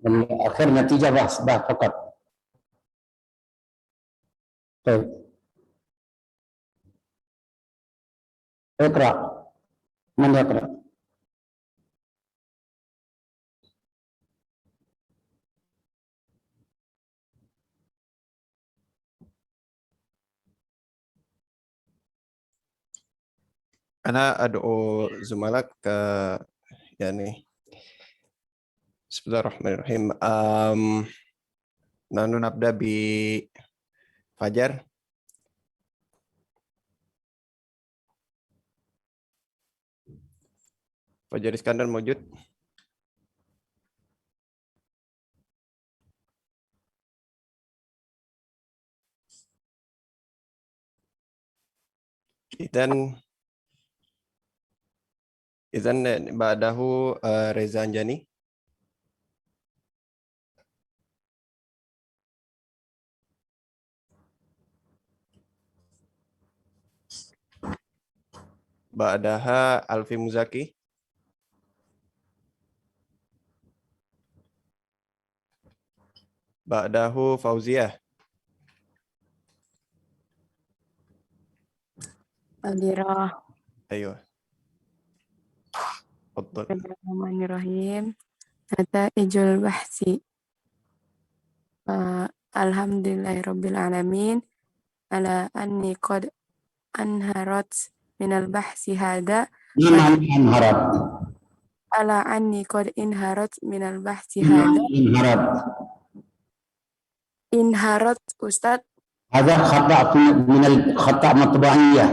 akhir natijah bahas fakat. Baik. Iqra. Man yaqra? Ana ad'u zumalak ke yani Bismillahirrahmanirrahim. Nahnu nabda bi Fajar. Fajar Iskandar mawjud. Idzan ba'dahu Reza Anjani. Ba'daha Alfi Muzaki. Ba'dahu Fauziyah. Adira. Ayo. Tafadhal. Bismillahirrahmanirrahim. Nataijul bahsi. Alhamdulillahirabbil alamin ala anni qad anharat minal bahsi hada Anharat. ala anni qad inharat minal bahsi hada. Inharat Ustaz. هذا خطأ من الخطأ مطبعية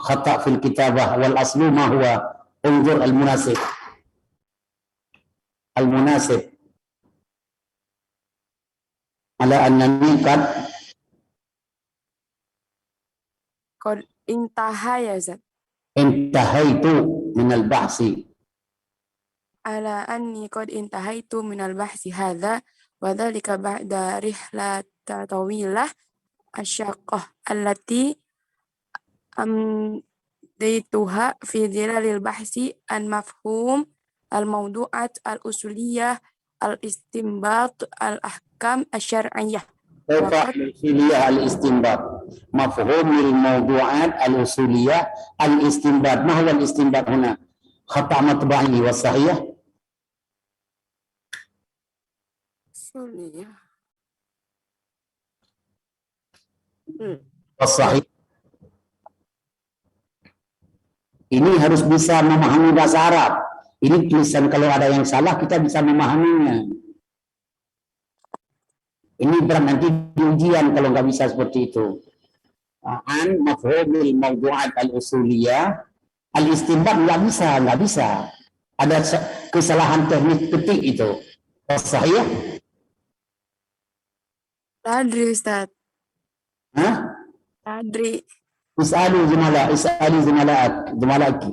خطأ في الكتابة والأصل ما هو انظر المناسب على أنني قد انتهى يا Ustaz. انتهيت من البحث على أني قد انتهيت من البحث هذا وذلك بعد رحلة طويلة الشاقة التي أمضيتها في ظلال البحث عن مفهوم الموضوعات الأصولية الاستنباط الأحكام الشرعية. كيف الأصولية الاستنباط مفهوم الموضوعات الأصولية الاستنباط ما هو الاستنباط هنا خطأ مطبعي والصحيح والصحيح ini harus bisa memahami bahasa Arab. Ini tulisan kalau ada yang salah kita bisa memahaminya. Ini berat nanti di ujian kalau nggak bisa seperti itu. An mafhumil mawdu'at al-usuliyah al-istinbat nggak bisa. Ada kesalahan teknik ketik itu. Sahih? Tadri Ustaz. Hah? Tadri. Is'alu zumalaki.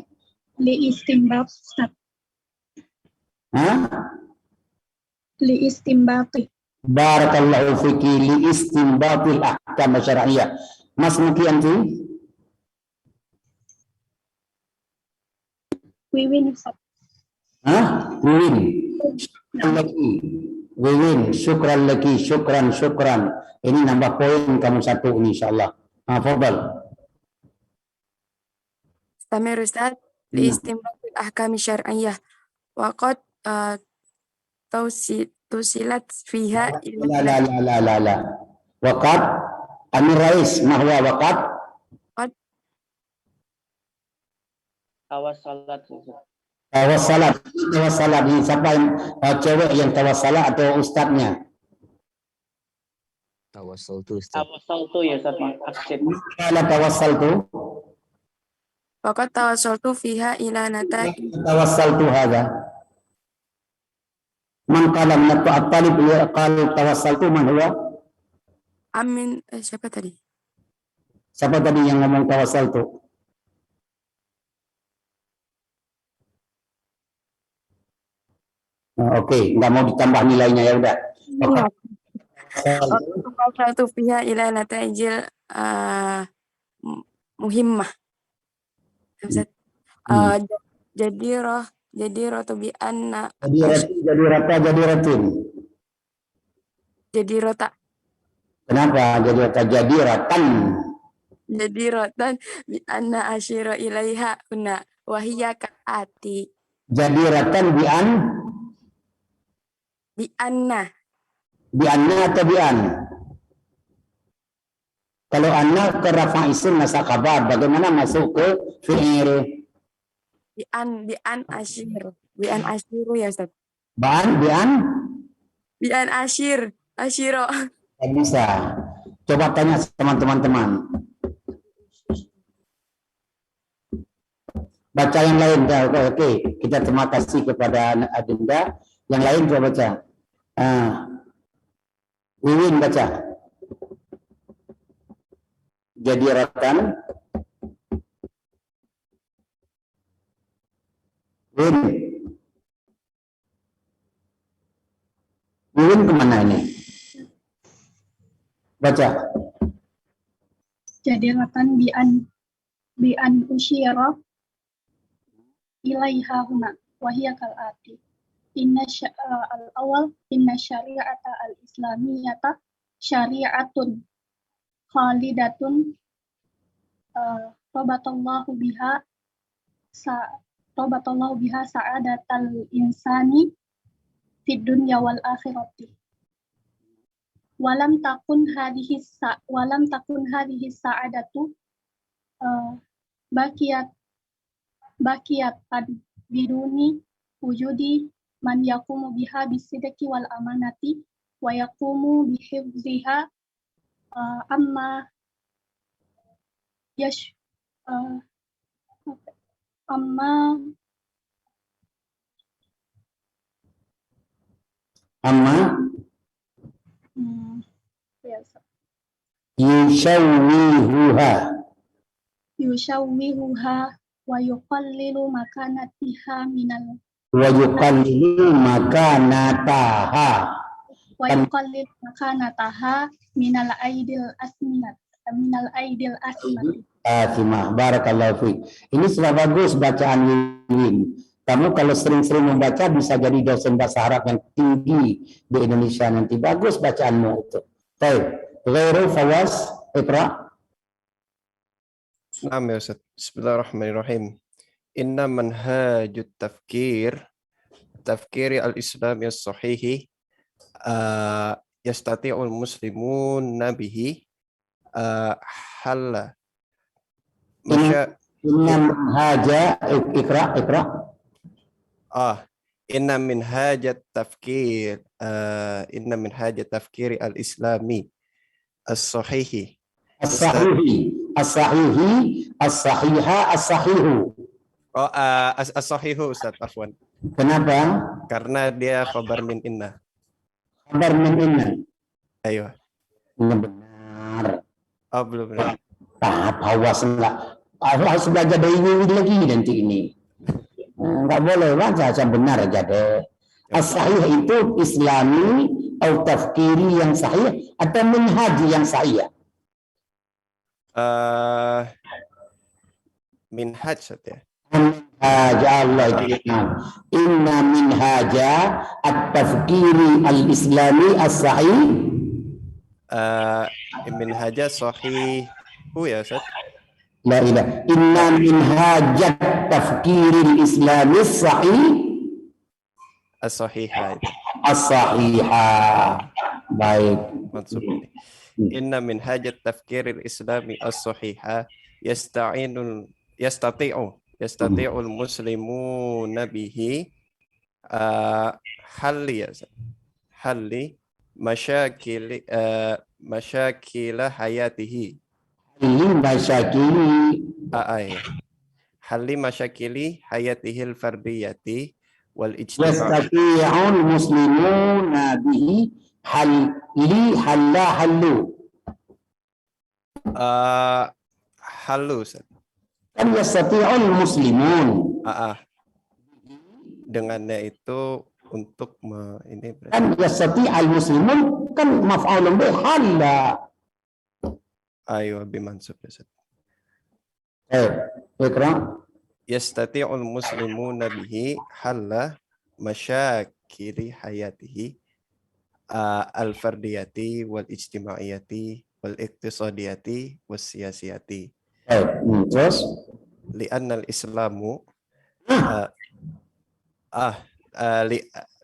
Li-istinbat Ustaz. Hah? Li-istinbati. Barakallahu fiki li-istinbatil ahkam syar'iyyah. Mas Muki anti? Wiwin Ustaz. Hah? Wiwin, syukran lagi, syukran. Ini nambah poin kamu satu ini insyaallah. Fadal. Istamir Ustaz. Li-istinbatil ahkam syar'iyyah. Waqad tusilat fiha la. Waqad Amir Rais, ma huwa waqad? Tawassalat. Ini siapa yang cewek yang tawassalat atau ustadznya? Tawassaltu Ustaz. Tawassaltu ya Ustaz. Aksid. Kalau tawassaltu? Waqad tawassaltu fiha ila nataij. Tawassaltu hadha. Man qala min at-talib qala tawassaltu man huwa? Amin siapa tadi? Siapa tadi yang ngomong tawassaltu? Oke, nggak mau ditambah nilainya ya udah. Tawassaltu fiha ila nataijil muhimmah. Jadi roh tu bi anna jadi ratin. jadirota. Kenapa jadiratan? Jadiratan bi anna asyira ilaiha una wahiyya ka'ati. Jadiratan Bi anna atau bi'an? Kalau anna ke rafa isim masa kabar, bagaimana masuk ke fi'il? bi an asyiru ya Ustaz. Bi'an? Bi an asyiro. Tak bisa. Coba tanya sama teman-teman. Baca yang lain. Oke, kita terima kasih kepada Adinda. Yang lain coba baca. Wiwin baca. Jadiratan. Wiwin kemana ini? Baca. Jadiratan bi an usyira ilaiha huna wahiyya kal'ati. Inna syari'ata al-islamiyata syari'atun khalidatun robatallahu biha sa'adatal insani fid dunya wal akhirati. Walam takun hadhihi sa'adatu bakiyat biduni wujudi man yaqumu biha bisidqi wal amanati wa yaqumu bihifziha amma yushawwihuha wa yuqallilu makanataha minal aidil asmati. Barakallahu fiik. Ini sudah bagus bacaan Wiwin. Kamu kalau sering-sering membaca bisa jadi dosen bahasa Arab yang tinggi di Indonesia nanti. Bagus bacaanmu itu. Baik. Ghairu Fawaz, Iqra. Naam ya Ustaz. Bismillahirrahmanirrahim. Inna manhajut tafkiri al-islami as-sahihi yastati'ul muslimun nabihi halla Inna manhaja Iqra. Inna minhajat tafkiri al-islami as-sahihi as-sahihu. As-sahihu Ustaz, afwan. Kenapa? Karena dia khabar min inna. Khabar min inna. Ayo. Benar. Oh, belum. Tahap awas enggak. Harus belajar dari Wiwin lagi nanti ini. Enggak boleh baca benar aja deh. As-sahih itu islami atau tafkiri yang sahih atau minhaj yang sahih? Minhaj ya. Minhaj Allah inna minhaja at-tafkiri al-islami as-sahih minhaja sahih ya Ustaz. La ilaha inna minhajat tafkiri al-islami as-sahih as-sahihah. As-sahihah. Baik. Maksud ini. Inna minhajat tafkiril islami as-sahihah yastati'ul muslimuna bihi halli masyakil hayatihi. Halli masyakili hayatihil fardiyati wal ijtima'i. Yastati'ul muslimuna bihi hallu. Hallu. Kan yastati'ul muslimun. Dengannya itu untuk ini berarti. Kan yastati'ul muslimun kan maf'ulun bih halla. Ayo bimansub ya Ustaz. Iqra. Yastati'ul muslimuna bihi halla masyakili hayatihi al-fardiyati wal ijtimaiyati wal iktisadiyati was siyasiyati. Terus Li'anna al-islamu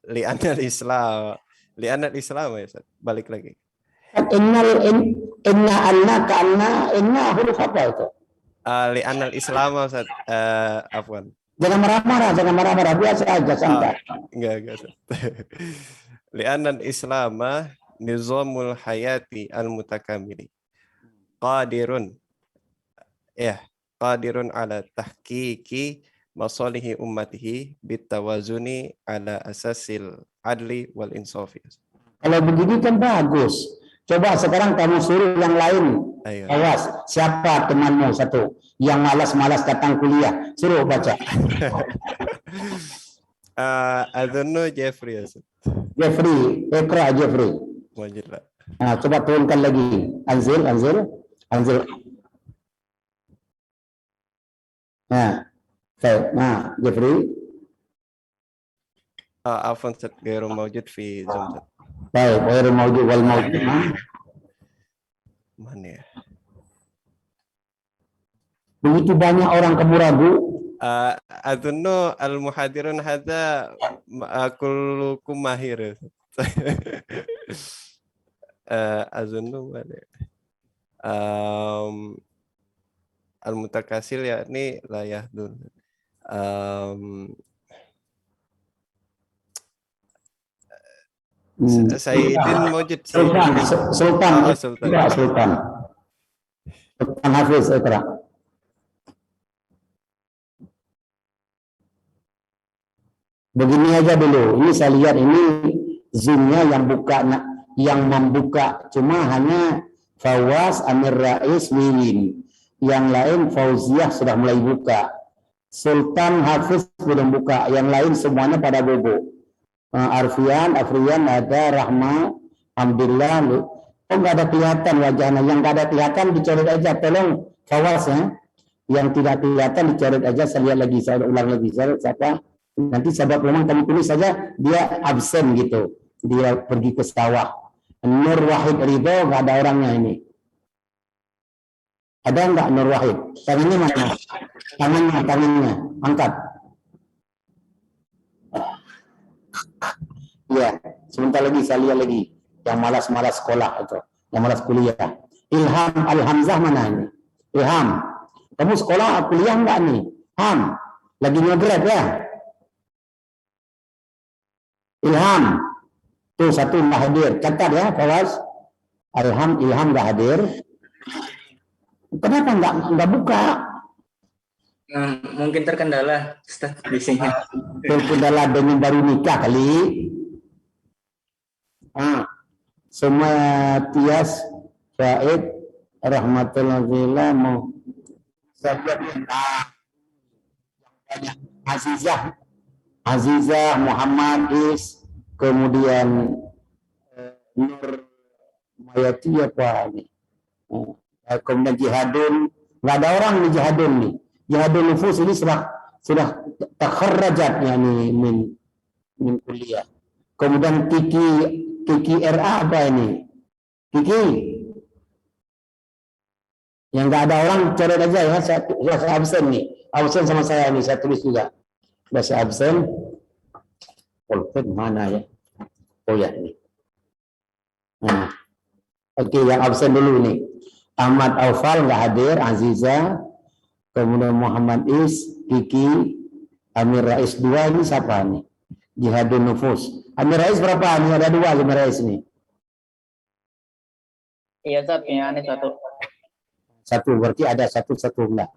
li'anna al-islam ya Ustaz. Balik lagi. inna anna ka'anna inna huruf apa itu? Li'anna al-islam Ustaz. Afwan. Jangan marah-marah, biasa aja santai. Enggak Ustaz. Li'anna al-islama nizamul hayati al-mutakamili. Qadirun ala tahqiqi masalihi ummatihi bitawazuni ala asasil adli wal insafi. Kalau begini kan bagus. Coba sekarang kamu suruh yang lain. Ayo. Awas, siapa temanmu satu yang malas-malas datang kuliah? Suruh baca. Adhunnu Jeffrey ya Ustaz. Jeffrey, Ikra Jeffrey. Wajiblah. Nah, coba turunkan lagi. Anzil. Nah, nah, Jeffrey. Afwan Ustaz, ghairu mawjud fi Zoom Ustaz. Baik, ghairu mawjud wal mawjud. Mana ya? Begitu banyak orang kamu ragu. Adhunnu al-muhadirun hadza kullukum mahir. Adhunnu mana? Al-mutakasil yakni la yahdun. Sayyidin mawjud. Sultan Sultan. Hafiz Ikra. Begini aja dulu. Ini saya lihat ini Zoom-nya yang membuka cuma hanya Fawaz, Amir Rais, Wiwin. Yang lain Fauziah sudah mulai buka. Sultan Hafiz belum buka. Yang lain semuanya pada bobo. Afrian ada, Rahma, Alhamdulillah. Oh nggak ada kelihatan wajahnya. Yang nggak ada kelihatan dicoret aja. Tolong Fawaz ya. Yang tidak kelihatan dicoret aja. Saya lihat lagi. Saya ulang lagi. Siapa? Nanti sahabat memang kami tulis saja dia absen gitu. Dia pergi ke sawah. Nur Wahid Ridho nggak ada orangnya ini. Ada nggak Nur Wahid? Tangannya mana? Tangannya. Angkat. Iya, sebentar lagi saya lihat lagi. Yang malas-malas sekolah itu. Yang malas kuliah. Ilham Al-Hamzah mana ini? Ilham. Kamu sekolah kuliah nggak nih? Ham. Lagi nge-grad ya? Ilham. Tuh satu nggak hadir. Catat ya, Fawaz. Ilham nggak hadir. Kenapa nggak buka? Mungkin terkendala Ustaz di sini. Terkendala dengan baru nikah kali. Semua Tias Faid rahmatullahi mau Azizah Muhammad Is, kemudian Nur Mayati apa ini, kemudian Jihadun. Nggak ada orang di Jihadun nih. Jihadun nufus ini sudah takharrajat yani min kuliah. Kemudian Kiki RA apa ini? Kiki. Yang nggak ada orang coret aja ya. Saya absen nih. Absen sama saya nih. Saya tulis juga. Saya absen. Pulpen mana ya? Oh ya ini. Nah. Oke, yang absen dulu nih. Ahmad Aufal nggak hadir. Aziza. Kemudian Muhammad Is, Kiki, Amir Rais 2 ini siapa nih? Jihadun Nufus. Amir Rais berapa? Ini ada 2 Amir Rais nih. Iya Ustaz, ini satu. Satu, berarti ada satu enggak.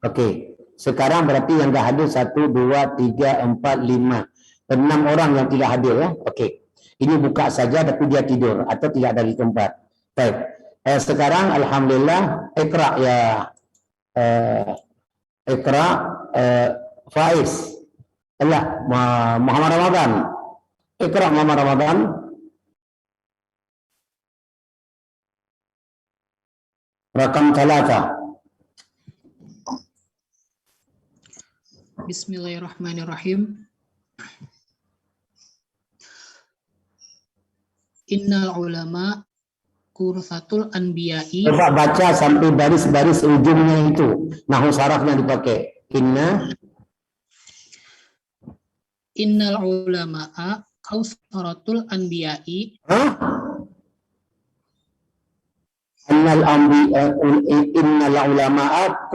Oke. Sekarang berarti yang enggak hadir 1, 2, 3, 4, 5. 6 orang yang tidak hadir ya. Oke. Ini buka saja tapi dia tidur atau tidak ada di tempat. Baik. Sekarang alhamdulillah Ikra ya. Ikra Faiz. Muhammad Ramadan. Ikra Muhammad Ramadan. Rakam 3. Bismillahirrahmanirrahim. Innal ulama kursatul anbiya'i. Coba baca sampai baris-baris ujungnya itu. Nahu sarafnya dipakai. Innal ulama'a kausaratul anbiya'i. Innal ulama'a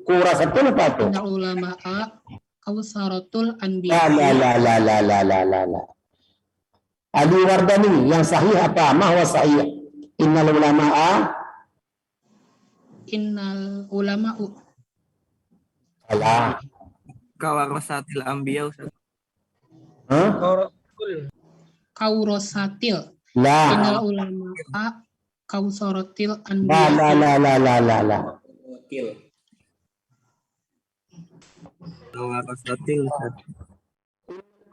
kurasatul apa itu? Innal ulama'a kausaratul La anbiya'i. la. Ali Wardani yang sahih apa? Mahwa sahih. Innal ulama'u salah. Kawarasatil anbiya Ustaz. Kaurasatil. La. Innal ulama'a kausaratil La anbiya'i. la. Kawarasatil Ustaz.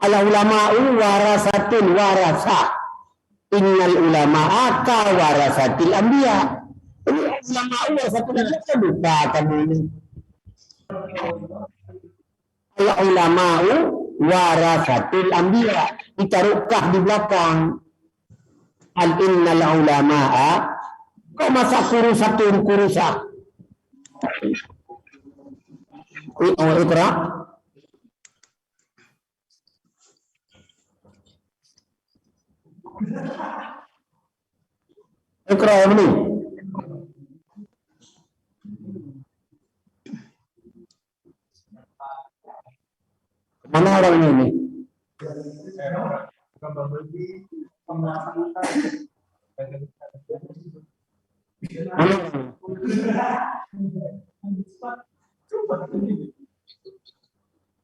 Al ulama'u warasatul warasa. Innal ulama'a ka warasatil anbiya. Ini ulama'u warasatul anbiya kan lupa kamu ini. Al ulama'u warasatul anbiya. Ditaruh kah di belakang. Al innal ulama'a. Kok masa kurusa? Iqra. Iqra ya ini. Mana orangnya ini?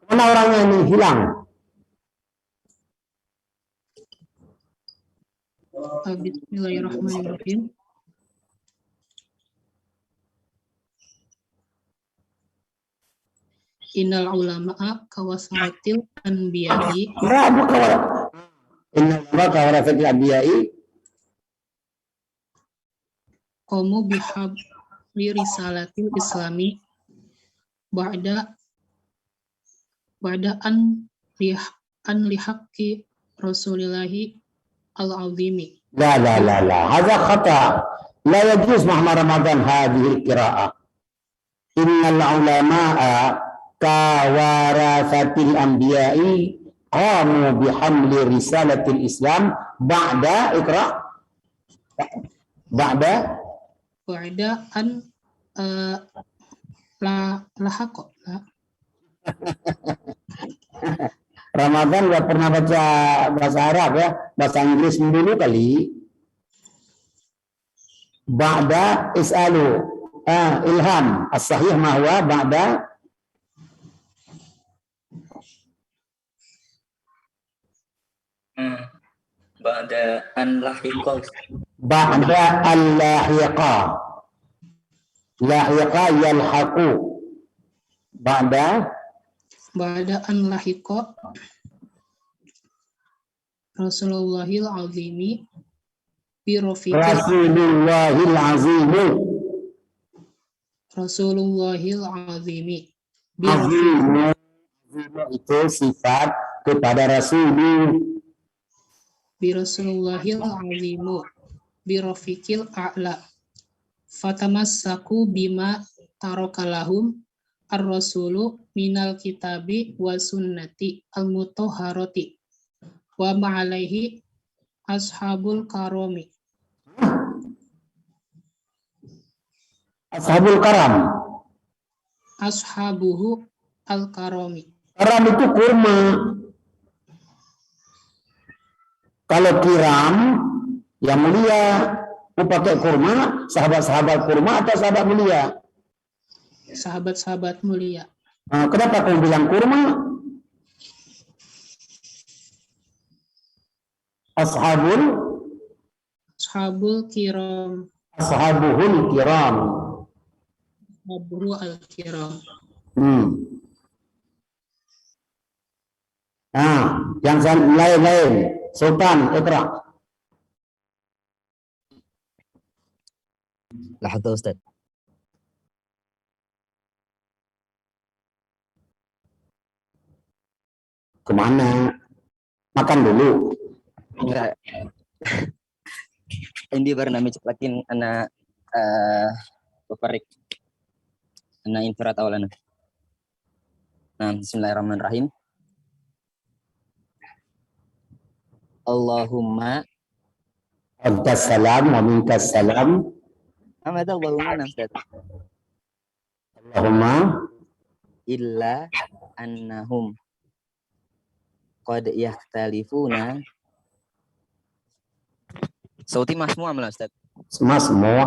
Mana orangnya ini hilang? Bismillahirrahmanirrahim. Innal ulama'a kawasaratil anbiya'i. Rabu kawal. Innal ulama'a kawarasatil anbiya'i. Qamu bihabli risalatil islami ba'da an lihaqqi rasulillahi al-azimi. La. Hadza khata. La yajuz mahma Ramadan hadhihi al-qira'ah. Innal ulama'a kawarasatil anbiya'i qamu bihamli risalatil Islam ba'da iqra. Ba'da an lahaqo. Ramadan nggak pernah baca bahasa Arab ya, bahasa Inggris dulu kali. Ba'da is'alu ilham as-sahih ma huwa ba'da an lahiqa. Ba'da al-lahiqa. Lahiqa yalhaqu. Ba'da an lahiqa Rasulullahil azimi bi rafiqil Rasulullahil azimu. Rasulullahil azimi bi Azimu itu sifat kepada Rasul. Rasulillahil azimu bi rafiqil a'la fatamassaku bima tarokalahum ar-rasulu minal kitabi wa sunnati al-mutahharati wa ma'alaihi ashabul karomi. Ashabul karam. Ashabuhu al-karomi. Karam itu kurma. Kalau kiram yang mulia, pakai kurma, sahabat-sahabat kurma atau sahabat mulia? Sahabat-sahabat mulia. Nah, kenapa kamu bilang kurma? Ashabul kiram. Ashabuhul kiram. Ashabuhu al-kiram. Nah, yang lain-lain. Sultan, Iqra. Lahadha Ustaz. Kemana? Makan dulu. Enggak. Indi barnamij lakin ana baparik ana infrared awalana. Nah, bismillahirrahmanirrahim. Allahumma Antas salam wa minkas salam. amada Allahumma namstad Allahumma illa annahum qad yakhtalifuna. Sauti masmu amla Ustaz. semua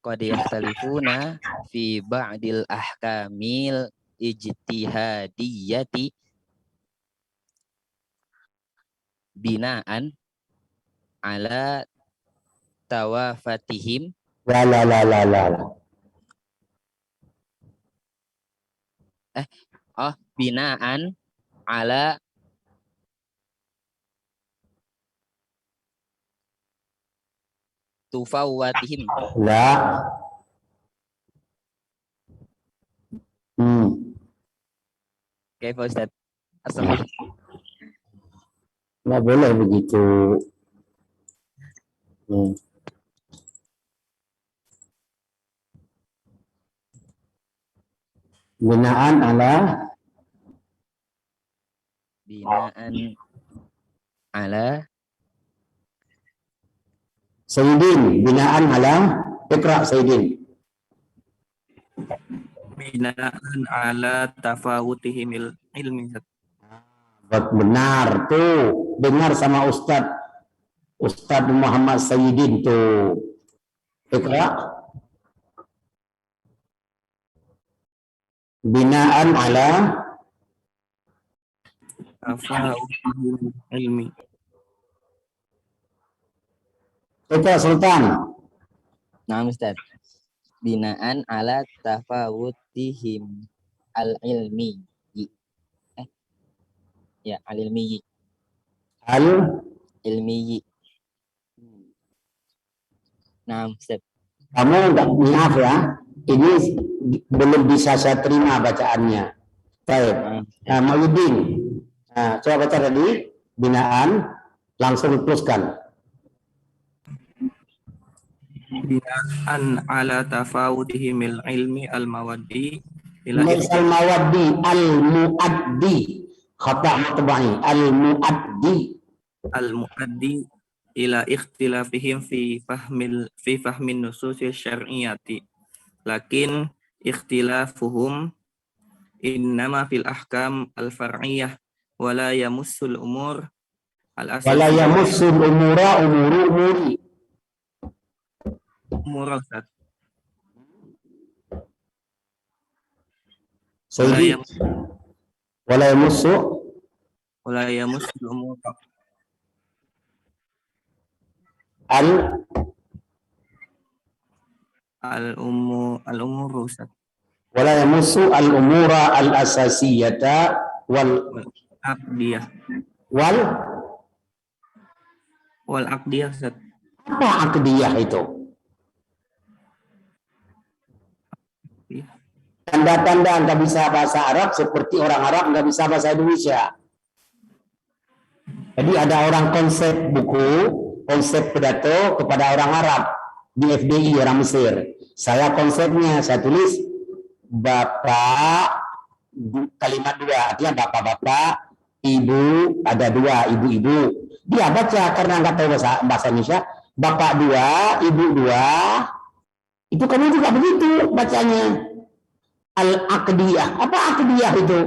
Qad yakhtalifuna fi ba'dil ahkamil ijtihadiyati binaan ala tawafatihim la. binaan ala tufawatihim. La. Oke, Pak Ustaz. Assalamualaikum. Nggak boleh begitu. Binaan ala Sayyidin, binaan ala Iqra Sayyidin. Binaan ala tafawutihim ilmi. Benar tuh, dengar sama Ustadz Muhammad Sayyidin tuh. Iqra. Binaan ala Tafawutihim ilmi. Iqra Sultan. Nah, Ustaz. Binaan ala tafawutihim al-ilmi. Ya, al-ilmi. Ilmi. Nah, Ustaz. Kamu enggak, maaf ya, ini belum bisa saya terima bacaannya. Baik. Nah, Mahyudin. Nah, coba baca tadi binaan, langsung teruskan. Binaan ala tafawutihim ilmi al-mawaddi ila Al-mawaddi, al-muaddi. Khata' matba'i, al-muaddi. al-muaddi ila ikhtilafihim fi fahmin nususi syar'iyyati. Lakin ikhtilafuhum innama fil ahkam al-far'iyyah wala yamussul umur al-asasiyah. Wala yamussul umuri. Umur Ustaz. Sayyidi. Wala yamussul umur al-umur Ustaz. wala yamussu al-umura al-asasiyata wal Aqdiyah. Wal aqdiyah Ustaz. Apa aqdiyah itu? Tanda-tanda nggak bisa bahasa Arab seperti orang Arab nggak bisa bahasa Indonesia. Jadi ada orang konsep pidato kepada orang Arab di FDI orang Mesir. Saya konsepnya, saya tulis bapak kalimat dua, artinya bapak-bapak, ibu ada dua, ibu-ibu. Dia baca karena nggak tahu bahasa Indonesia. Bapak dua, ibu dua. Itu kamu juga begitu bacanya. Al-aqdiyah. Apa aqdiyah itu?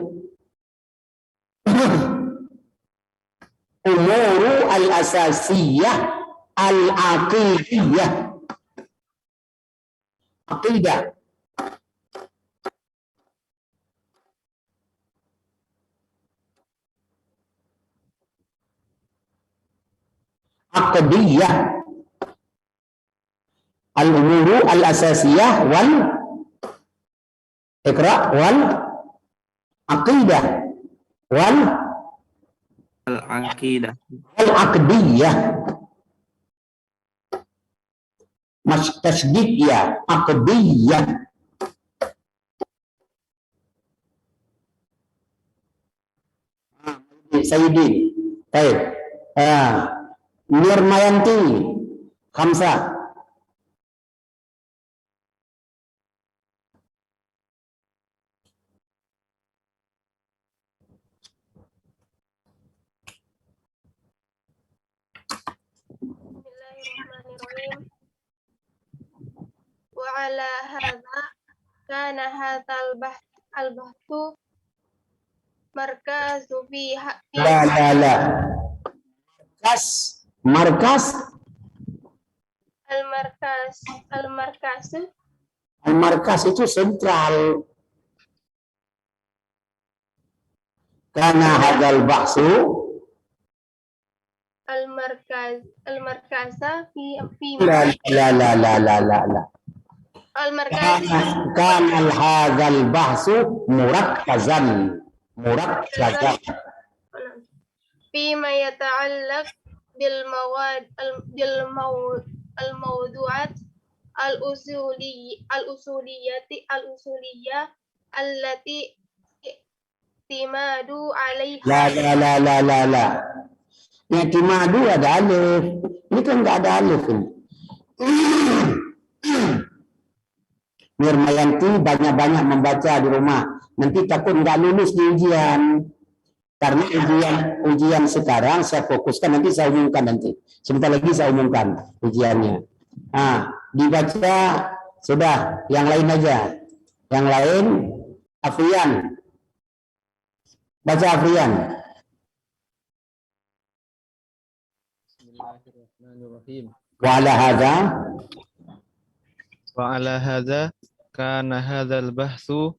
Umuru al-asasiyah al-aqidiyah. Aqidah. Aqdiyah. Al-umuru al-asasiyah wal Iqra wal aqidah wal Al-aqidah. aqdiyah. Mas tasdid ya, aqdiyah. Sayyidin. Baik. Nirmayanti, Hamsa. Bismillahirrahmanirrahim. Wa ala hadza kana hadzal al-bahthu markazu fiha La. Markas. Al-markas itu sentral. Karena hadzal bahsu al-markaza fi la. al-markaz Kana hadzal bahsu murakkazan. fima yata'allaq bil mawdu'at al-usuliyah allati i'timadu 'alaiha. La. I'timadu ada alif. Ini kan nggak ada alif ini. Nirmayanti banyak-banyak membaca di rumah. Nanti takut nggak lulus di ujian. Karena ujian sekarang saya fokuskan, nanti saya umumkan nanti. Sebentar lagi saya umumkan ujiannya. Dibaca sudah, yang lain aja. Yang lain, Afrian. Baca Afrian. Bismillahirrahmanirrahim. Wa ala hadza kana hadzal bahthu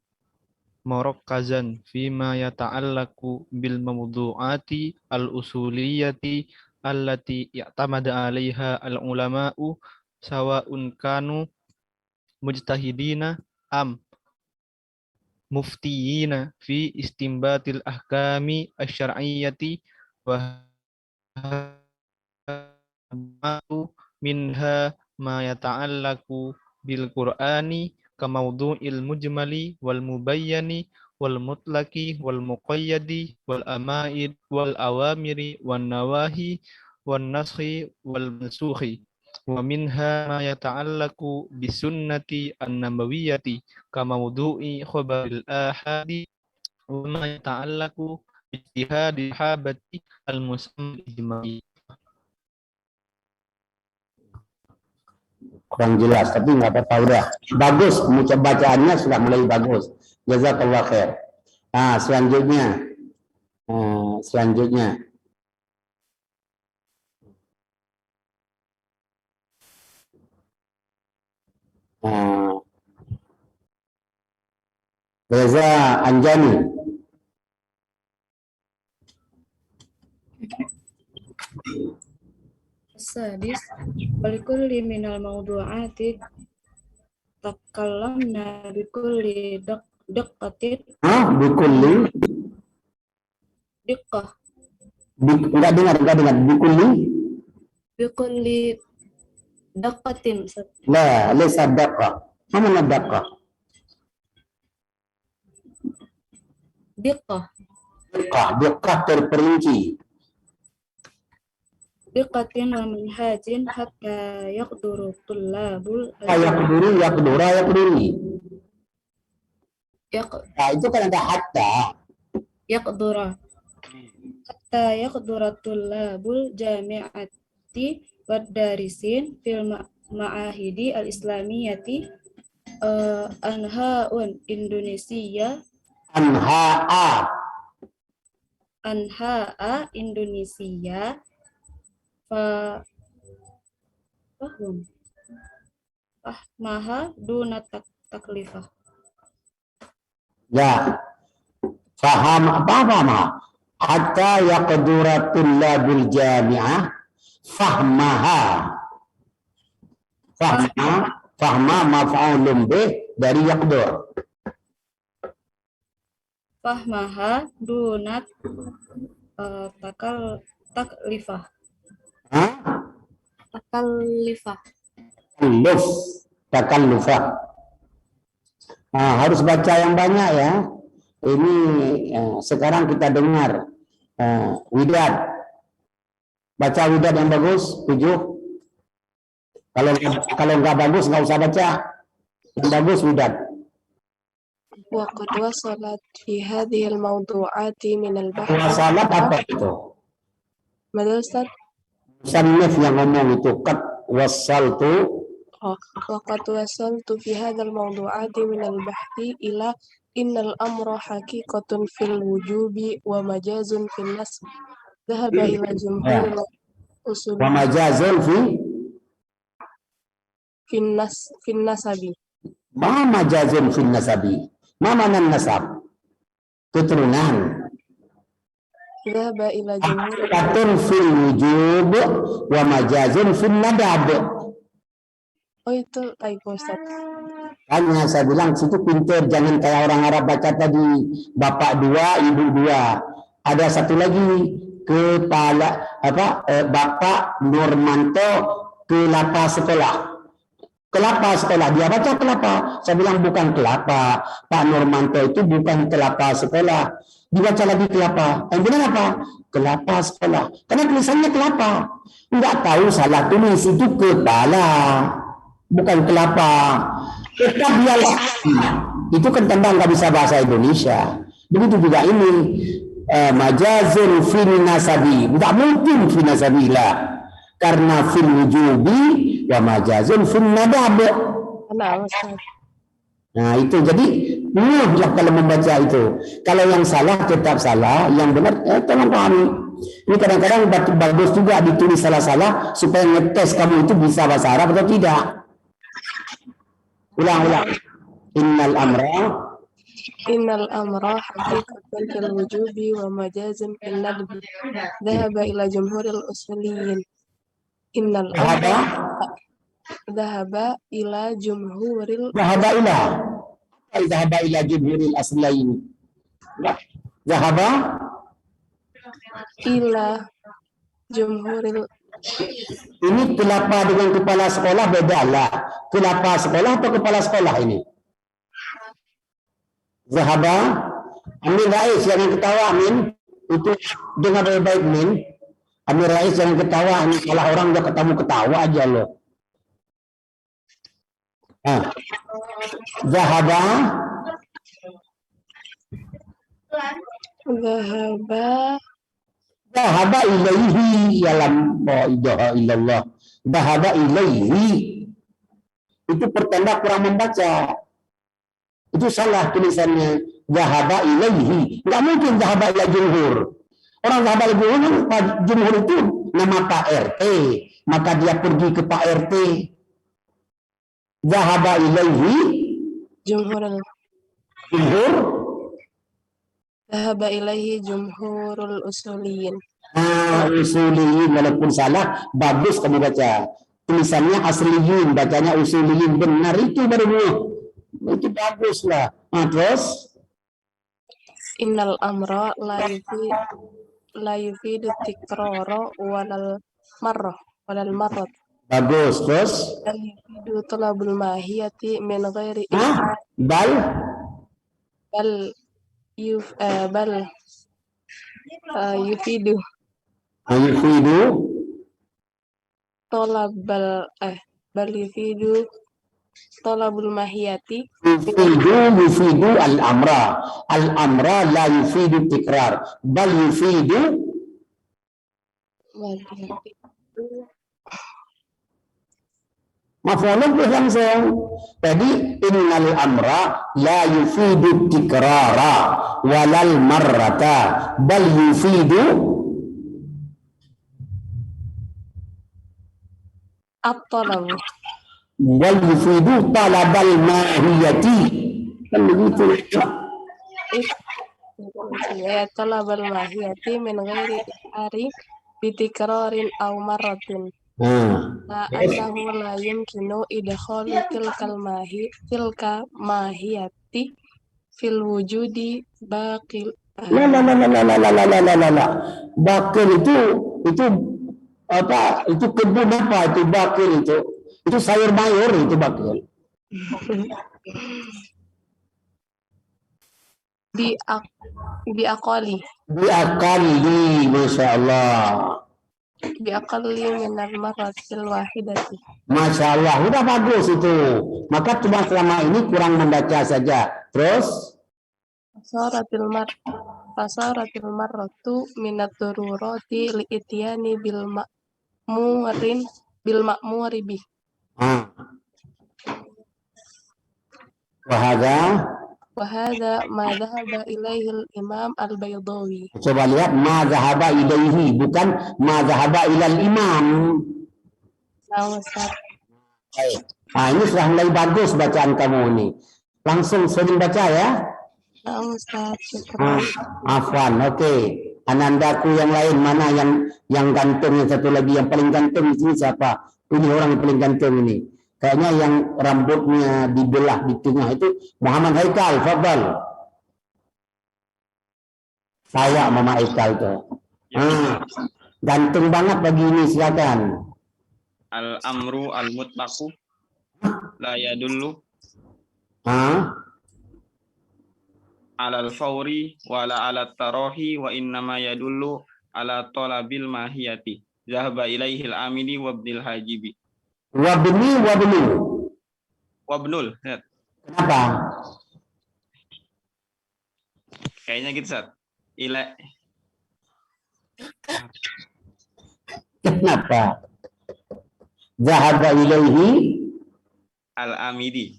murakkazan fima yata'allaqu bil mawdu'ati al-usuliyati allati i'tamada 'alaiha al-ulama'u sawa'un kanu mujtahidina am muftiyina fi istinbatil ahkami asy-syar'iyyati wa minha ma yata'allaqu bil Qur'ani kamawdu'il mujmali wal mubayyani wal mutlaqi wal muqayyadi wal ama'id wal awamiri wan nawahi wan naskhi wal mansukhi wa minha ma yata'allaqu bis sunnati an-nabawiyyati kamawdu'i khabaril ahadi wa ma yata'allaqu bi ijtihadi sahabati al-musamma ijma'i. kurang jelas, tapi nggak apa-apa, udah bagus, bacaannya sudah mulai bagus. Jazakallah khair. Selanjutnya Reza Anjani. Sadis walikulli minal mawdu'ati takallamna bikulli diqqatin Bikulli diqqah enggak dengar bikulli diqqatin la laysa daqqa. Mana daqqa? Diqqah terperinci. diqqatin wa minhajin hatta yaqduru tullabul Yaqduri. Itu kan ada hatta. Yaqdura tullabul jami'ati wad darisin fil ma'ahidi al-islamiyati anha'un Indonesia anha'a Indonesia fahmaha duna taklifah. Ya, faham hatta yaqdura tullabul jami'ah fahma maf'ulun bih dari yaqdur. Fahmaha dunat taklifah. Takallufah. Harus baca yang banyak ya. Ini sekarang kita dengar Widad. Baca Widad yang bagus, 7. Kalau nggak bagus nggak usah baca. Yang bagus Widad. وقد وصلت في هذه الموضوعات من البحث Wasalat apa itu? ماذا أستاذ؟ Musannif yang ngomong itu kat wasaltu. وقد وصلت في هذا الموضوعات من البحث إلى إن الأمر حقيقة في الوجوب ومجاز في النسب ذهب إلى جمهور الأصول Wa majazun في النسب ma majazun fin nasabi. Ma mana nasab? Keturunan. ذهب إلى جمهور Katun fil wujub wa majazun fil nadab. Oh itu typo Ustaz. Hanya saya bilang situ pintar, jangan kayak orang Arab baca tadi bapak 2 ibu 2. Ada satu lagi kepala Bapak Nurmanto kelapa sekolah. Kelapa sekolah, dia baca kelapa. Saya bilang bukan kelapa. Pak Nurmanto itu bukan kelapa sekolah. Dibaca lagi kelapa. Yang benar apa? Kelapa sekolah. Karena tulisannya kelapa. Enggak tahu salah tulis itu kepala. Bukan kelapa. Tetap dia itu kan tanda nggak bisa bahasa Indonesia. Begitu juga ini majazun fin nasabi. Enggak mungkin fin nasabi lah. Karena fil wujubi wa majazun fin nadab. Nah itu jadi mudah kalau membaca itu. Kalau yang salah tetap salah, yang benar tolong pahami. Ini kadang-kadang bagus juga ditulis salah-salah supaya ngetes kamu itu bisa bahasa Arab atau tidak. Ulang. Innal amra haqiqatan fil wujubi wa majazun fil nadbi dhahaba ila jumhuril usuliyin. Innal amra dhahaba ila jumhuril Dhahaba ila jumhuril aslain. Dhahaba ila jumhuril. Ini kelapa dengan kepala sekolah beda lah. Kelapa sekolah atau kepala sekolah ini? Zahaba. Amin Rais jangan ketawa Amin. Itu dengar baik-baik Min. Amin Rais jangan ketawa. Ini kalau orang udah ketemu ketawa aja loh. Zahaba. Dhahaba ilaihi yalam ilaha illallah. Dhahaba ilaihi. Itu pertanda kurang membaca. Itu salah tulisannya. Dhahaba ilaihi. Enggak mungkin dhahaba ila jumhur. Orang dhahaba ila jumhur itu nama Pak RT. Maka dia pergi ke Pak RT. Dhahaba ilaihi jumhur. Dhahaba ilaihi jumhurul usuliyin. Usuliyin walaupun salah bagus kamu baca. Tulisannya asliyin, bacanya usuliyin. Benar itu baru. Itu bagus lah. Terus Innal amra la yufidu tikrara walal marrat. Bagus. Terus La yufidu talabul mahiyati min ghairi bal yufidu talabul mahiyati yufidu al-amra la yufidu tikrar bal yufidu maf'ulun bih langsung. Tadi innal amra la yufidu tikrara walal marrata bal yufidu at-talab. Wal yufidu talabal mahiyati. Kan begitu. Ya talabal mahiyati min ghairi ari bitikrarin aw marratin. Annahu la yumkinu idkhalu tilka mahiyati fil wujudi baqil. La. Bakil itu apa? Itu kebun apa itu bakil itu? Itu sayur mayur itu bakil. Biakali, masya Allah. biaqalli minal marratil wahidati. Masya Allah, udah bagus itu. Maka cuma selama ini kurang membaca saja. Terus? Fasaratil marratu minat darurati li'ityani bil ma'muri bih. Wahada ma dhahaba ilaihil imam al-Baydawi. Coba lihat ma dhahaba ilaihi, bukan ma dhahaba ilal imam. Nah, Ustaz. Ini sudah mulai bagus bacaan kamu ini. Langsung sering baca ya. Nah, Ustaz. Syukran. Afwan, oke. Anandaku yang lain mana yang gantung, yang satu lagi yang paling gantung di sini siapa? Ini orang yang paling gantung ini. Kayaknya yang rambutnya dibelah di tengah itu Muhammad Haikal, fadhal. Saya Mama Haikal tuh. Gantung banget pagi ini, silakan. Al-amru al-mutlaqu la yadullu alal fawri wala ala tarahi wa innama yadullu ala talabil mahiyati zahaba ilaihil amili wabdil hajibi wabnul. Kenapa? Kayaknya gitu, Sat. Kenapa? Zahaba ilaihi al-amidi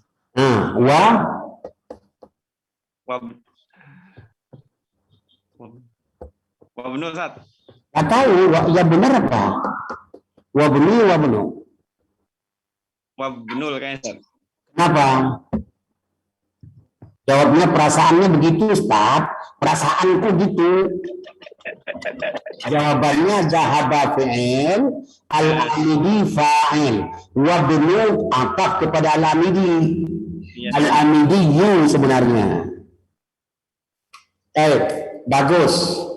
wabnul, Sat. Gak tahu, ya benar apa? Wabnul kayaknya, Sat. Kenapa? Jawabnya perasaannya begitu, Ustaz. Perasaanku gitu. Jawabannya zahaba fi'il, al-amidi fa'il. Wabnul ataf kepada al-amidi. Al-amidi sebenarnya. Bagus.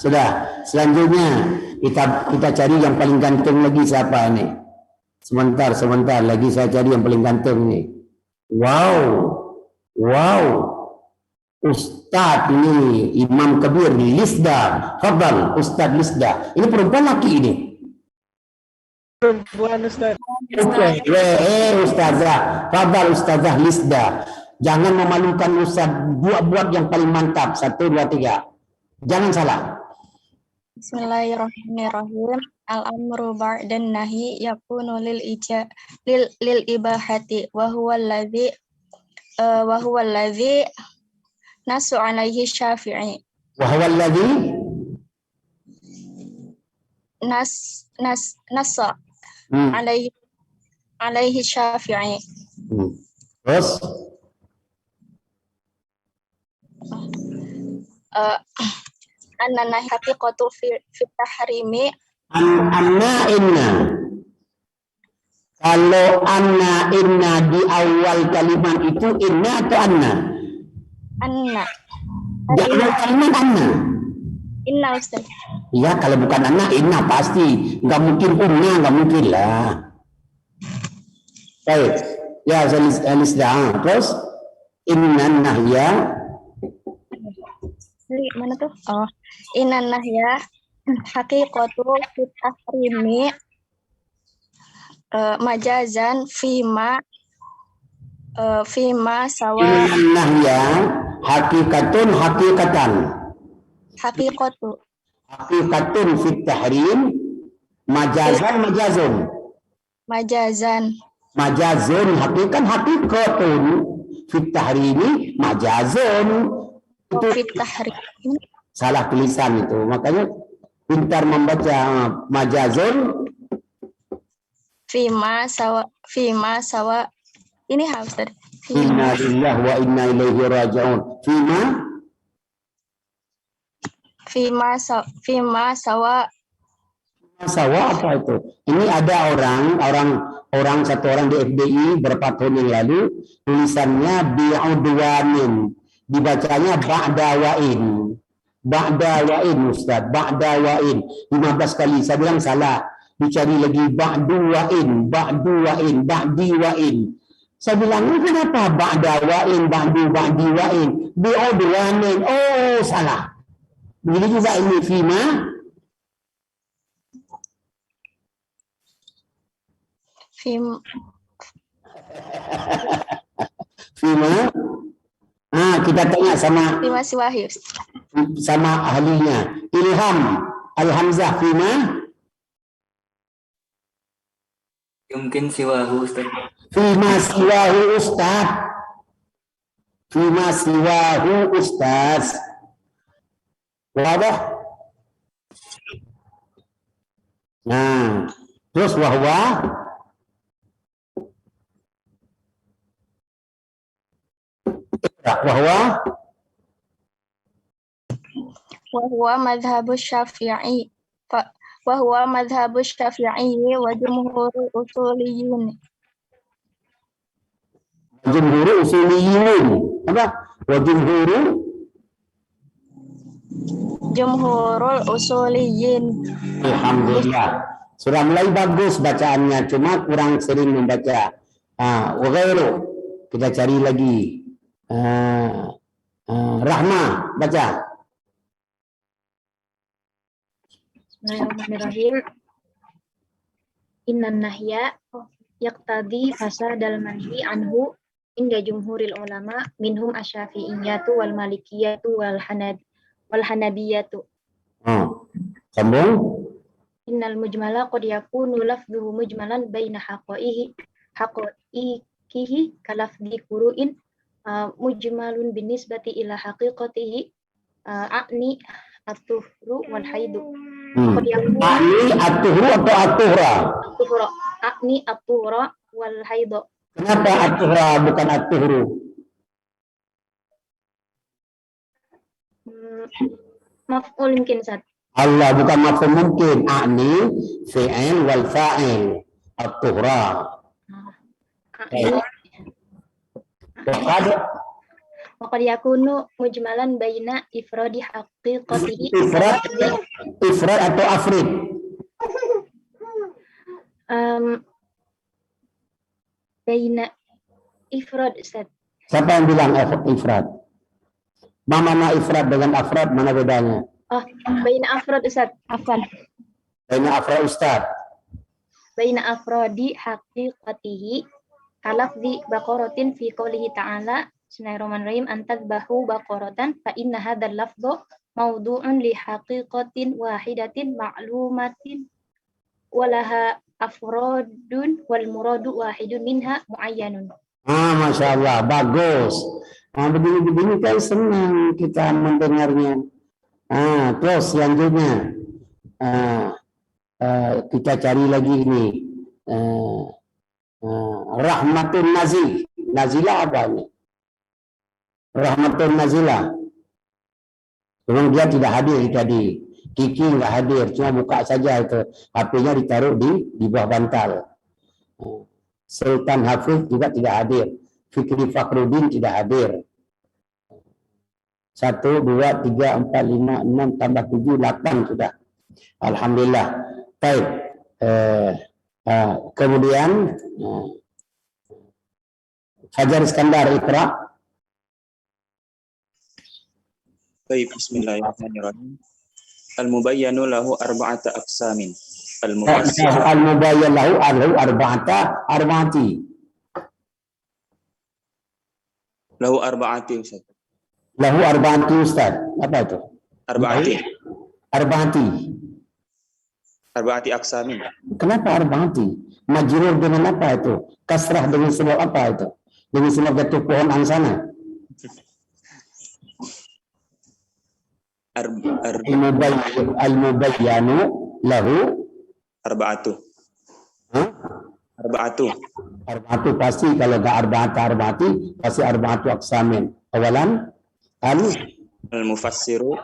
Sudah. Selanjutnya kita cari yang paling ganteng lagi siapa ini? Sebentar lagi saya cari yang paling ganteng ini. Wow. Ustadz ini Imam Kabir Lisda. Fadhal Ustadz Lisda. Ini perempuan laki ini? Perempuan, Ustaz. Oke. Ustazah. Fadhal Ustazah Lisda. Jangan memalukan Ustaz. Buat yang paling mantap. 1, 2, 3. Jangan salah. Bismillahirrahmanirrahim. Al-amru ba'dan nahi yakunu lil ibahati wa huwa alladhi nasu alaihi Syafi'i. Wa huwa alladhi nasa alaihi Syafi'i. Terus anna haqiqatu fi tahrimi inna. Kalau inna di awal kalimat itu inna atau anna? Anna. Di awal kalimat anna. Inna, Ustaz. Iya, kalau bukan anna inna pasti. Nggak mungkin unna, nggak mungkin lah. Baik. Ya, Alisda. Terus inna nahya. Mana tuh? Oh, inna nahya haqiqatu fit tahrimi majazan fima sawa. Inna nahya haqiqatun haqiqatun fit tahrim majazun haqiqatun fit tahrimi majazun. Fit tahrim. Salah tulisan itu, makanya pintar membaca majazun fima sawa ini harus tadi inna lillahi wa inna ilaihi raji'un fima sawa apa itu? Ini ada orang satu orang di FDI berapa tahun yang lalu tulisannya bi'udwanin, dibacanya ba'da wa'in Ustaz, ba'da wa'in 15 kali. Saya bilang salah, dicari lagi ba'di wa'in. Saya bilang kenapa ba'da wa'in, ba'di wa'in, bi'udwanin. Oh, salah. Begitu juga ini fima Fim Fima. Kita tanya Fima siwahi. sama ahlinya. Ilham Al-Hamzah Fima. Mungkin siwahu Ustaz. Fima siwahu Ustaz. Fima siwahu Ustaz. Wadah? Nah, terus wahwa Wahwa madhabus syafi'i. Wahwa madhabus syafi'i wa jumhurul usuliyyin. jumhur usuliyyin. Apa? Wa Jumhurul usuliyyin. Alhamdulillah. Sudah mulai bagus bacaannya, cuma kurang sering membaca. Wa ghairu. Kita cari lagi. Rahma, baca. Bismillahirrahmanirrahim. Innan nahya yaqtadi fasadal manhi anhu inda jumhuril ulama minhum asy-syafi'iyyatu wal malikiyatu wal hanabiyatu. Sambung. Innal mujmala qad yakunu lafdhuhu mujmalan baina haqaihi kalafdhi quru'in mujmalun binisbati ila haqiqatihi a'ni at-tuhru wal haidu. A'ni at-tuhru atau at-tuhra? At-tuhra. A'ni at-tuhra wal haidu. Kenapa at-tuhra bukan at-tuhru? Maf'ul mungkin Ustaz. Allah bukan maf'ul mungkin. A'ni fi'il wal fa'il. At-tuhra. Waqad yakunu mujmalan baina ifradi haqiqatihi. Ifrad atau afrid? Baina ifrad Ustaz. Siapa yang bilang ifrad? Mana ifrad dengan afrad, mana bedanya? Baina afrad Ustaz. Afwan. Baina afrad Ustaz. Baina afradi haqiqatihi kalafzi baqaratin fi qoulihi ta'ala Bismillahirrahmanirrahim antadbahu baqaratan fa inna hadzal lafdhu mawdu'un li haqiqatin wahidatin ma'lumatin walaha afradun wal muradu wahidun minha muayyanun. Masya Allah, bagus. Begini-begini kan senang kita mendengarnya. Terus selanjutnya kita cari lagi ini rahmatun nazil. Nazilah apa ini? Rahmatun nazilah. Memang dia tidak hadir tadi. Kiki nggak hadir, cuma buka saja itu. HP-nya ditaruh di bawah bantal. Sultan Hafiz juga tidak hadir. Fikri Fakhruddin tidak hadir. 1, 2, 3, 4, 5, 6, tambah 7, 8 sudah. Alhamdulillah. Baik. Kemudian Fajar Iskandar Iqra. Baik, bismillahirrahmanirrahim. Al-mubayyanu lahu arba'ata aqsamin. Al-mubayyan lahu arba'ati. Lahu arba'ati Ustaz. Lahu arba'ati Ustaz. Apa itu? Arba'ati. Arba'ati aqsamin. Kenapa arba'ati? Majrur dengan apa itu? Kasrah dengan sebab apa itu? Dengan sebab jatuh pohon angsana. Al-mubayyanu lahu arba'atu. Arba'atu pasti, kalau enggak arba'ati pasti arba'atu aqsamin. Awalan al-mufassiru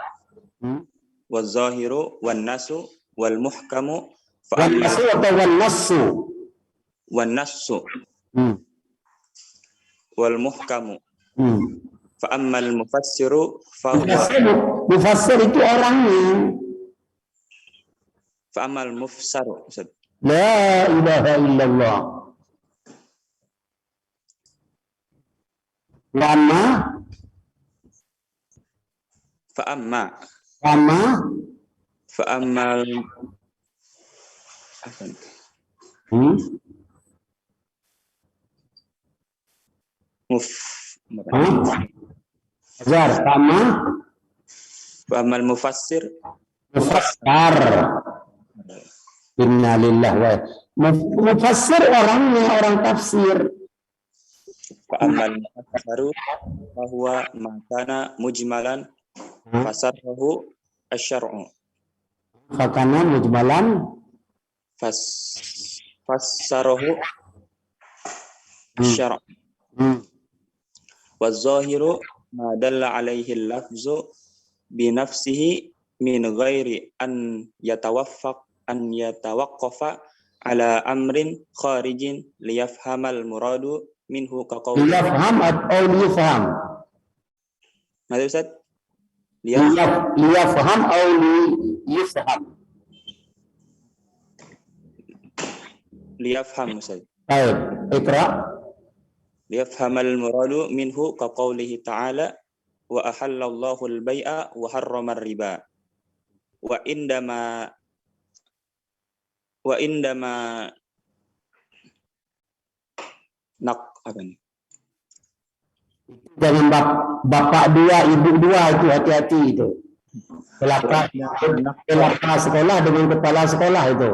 wal-zahiru wan-nasu wal-muhkamu wan-nasu atau wan-nassu? Wan-nassu wal-muhkamu. Fa ammal mufassiru fa mufassir itu orangnya. Fa ammal mufsaru. La ilaha illallah. Lama fa ammal Ajar sama Amal mufassir mufassar. Innalillahi wa mufassir orangnya orang tafsir. Amal mufassaru bahwa makana mujmalan fasarahu asy-syar'u. Fakana mujmalan fassarahu asy-syar'u. Wa zahiru ma dalla alaihi al-lafzu bi nafsihi min ghairi an yatawaqqafa ala amrin kharijin liyafhamal muradu minhu ka qawli liyafham atau liyafham. Mari Ustaz. Liyafham atau liyafham. Liyafham Ustaz. Baik, Iqra. Liyafhamal muradu minhu ka qawlihi ta'ala wa ahallallahu al-bai'a wa harrama ar-riba. Wa indama apa nih? Jangan bapak dua, ibu dua itu hati-hati itu. Kelapa sekolah dengan kepala sekolah itu.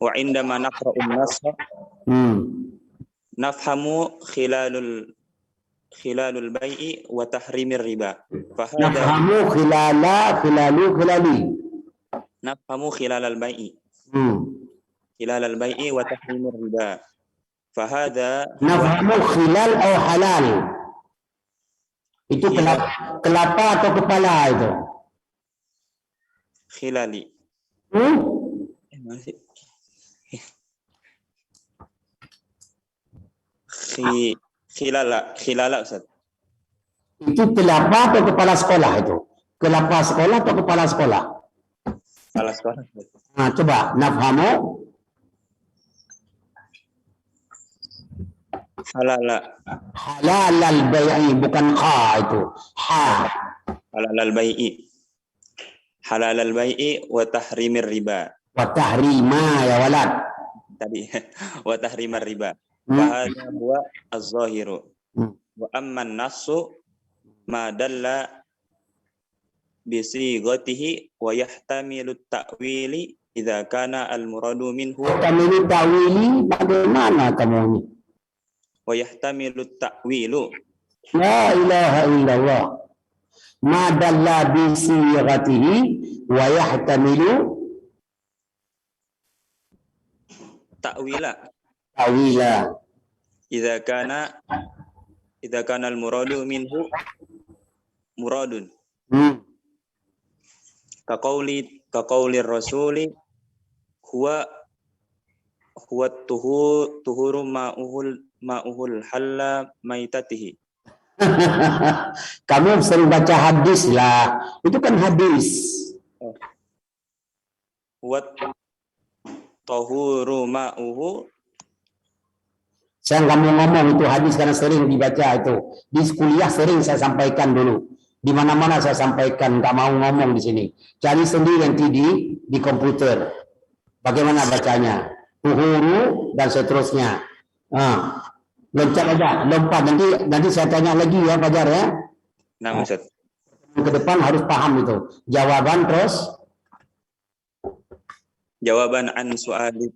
Wa indama naqra'un nasr nafhamu khilalul bai'i wa tahrimir riba. Nafhamu khilali. Nafhamu khilalal bai'i. Khilalal bai'i wa tahrimir riba. Fahada nafhamu khilal atau halal. Itu kelapa atau kepala itu? Khilali. Khilala Ustaz. Itu kelapa atau kepala sekolah itu? Kelapa sekolah atau kepala sekolah? Kepala sekolah. Nah, coba nafhamu halalal bai'i, bukan kha itu. Ha. Halalal bai'i wa tahrimir riba. Wa tahrima ya walad. Tadi wa tahrimir riba. Fahadha huwa az-zahiru. Wa amma an-nassu ma dalla bi sighatihi wa yahtamilu at-ta'wili idza kana al-muradu minhu. Yahtamilu ta'wili bagaimana kamu ini? Wa yahtamilu at-ta'wilu. La ilaha illallah. Ma dalla bi sighatihi wa yahtamilu ta'wila. Idza kana al-muradu minhu muradun. Ka qawli rasuli huwa tuhuru ma'uhul halla maitatihi. Kamu sering baca hadis lah. Itu kan hadis. Huwa tuhuru ma'uhu. Saya nggak mau ngomong itu hadis karena sering dibaca itu. Di kuliah sering saya sampaikan dulu. Di mana-mana saya sampaikan, nggak mau ngomong di sini. Cari sendiri nanti di komputer. Bagaimana bacanya? Tuhuru dan seterusnya. Loncat aja, lompat. Nanti saya tanya lagi ya, Fajar ya. Nah, Ustaz. Ke depan harus paham itu. Jawaban terus. Jawaban an su'ali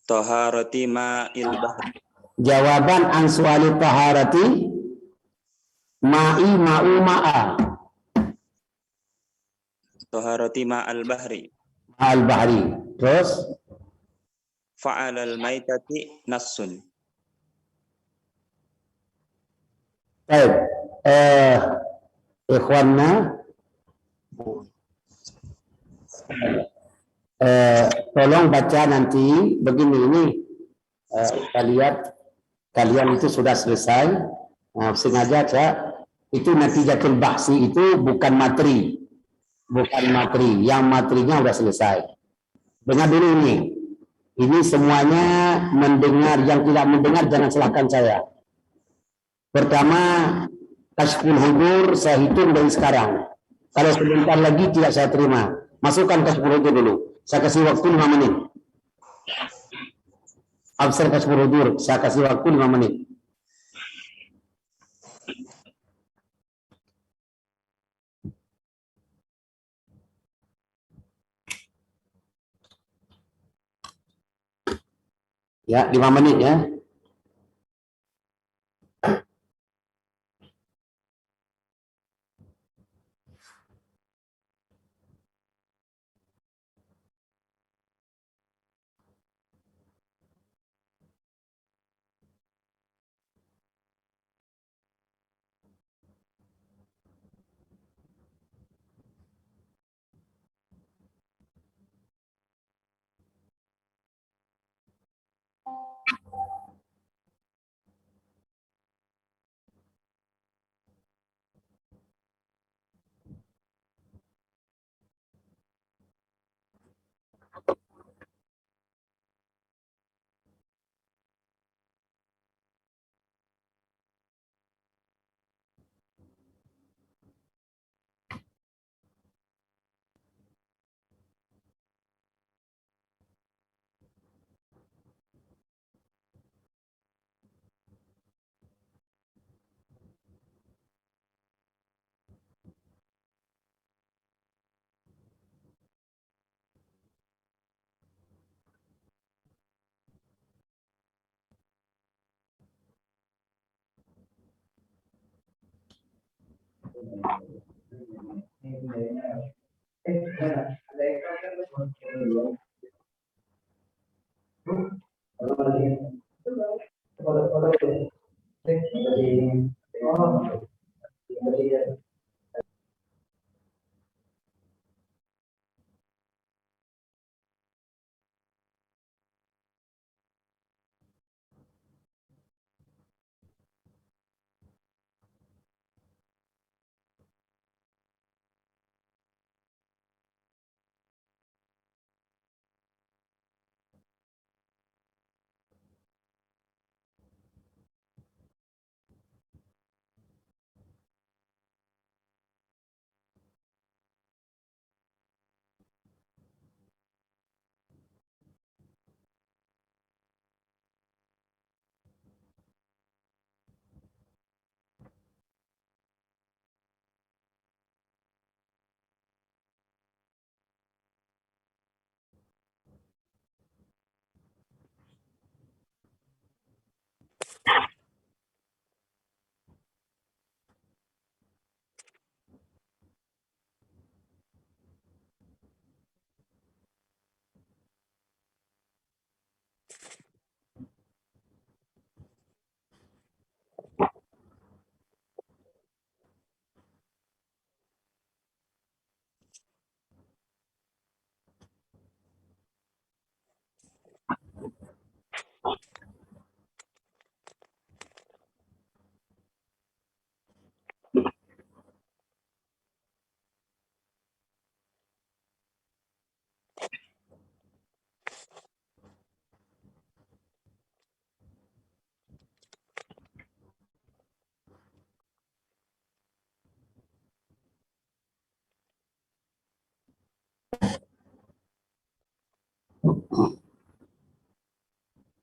taharati ma'il bahri. Jawaban an su'ali taharati ma'i ma'u ma'a. Taharati ma'al bahri. Ma'al bahri. Terus fa'alal maitati nassun. Baik. Ikhwanna tolong baca nanti begini ini. Kita lihat kalian itu sudah selesai. Sengaja saya itu natijatul bahsi itu bukan materi. Yang materinya sudah selesai. Dengar dulu ini. Ini semuanya mendengar, yang tidak mendengar jangan salahkan saya. Pertama, Kashful Hudur saya hitung dari sekarang. Kalau sebentar lagi tidak saya terima. Masukkan Kashful Hudur dulu. Saya kasih waktu 5 menit. Absen Kashful Hudur, saya kasih waktu 5 menit. Ya, 5 menit ya.